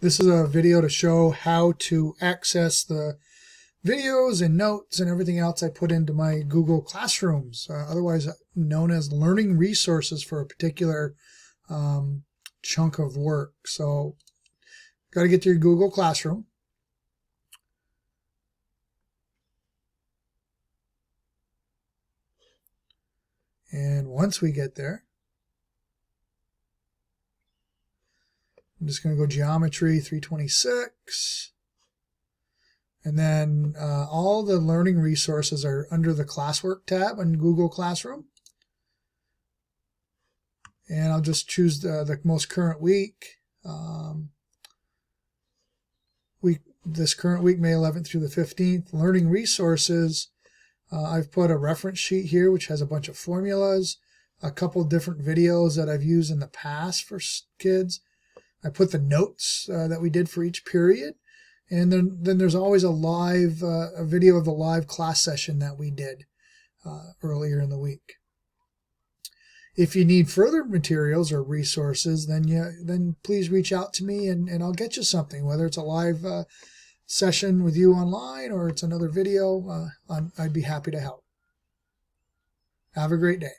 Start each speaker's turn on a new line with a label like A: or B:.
A: This is a video to show how to access the videos and notes and everything else I put into my Google Classrooms, otherwise known as learning resources for a particular chunk of work. So, got to get to your Google Classroom. And once we get there, I'm just going to go Geometry 326. And then all the learning resources are under the Classwork tab in Google Classroom. And I'll just choose the most current week. This current week, May 11th through the 15th. Learning resources. I've put a reference sheet here which has a bunch of formulas, a couple different videos that I've used in the past for kids. I put the notes that we did for each period, and then there's always a video of the live class session that we did earlier in the week. If you need further materials or resources, then please reach out to me and I'll get you something, whether it's a live session with you online or it's another video. I'd be happy to help. Have a great day.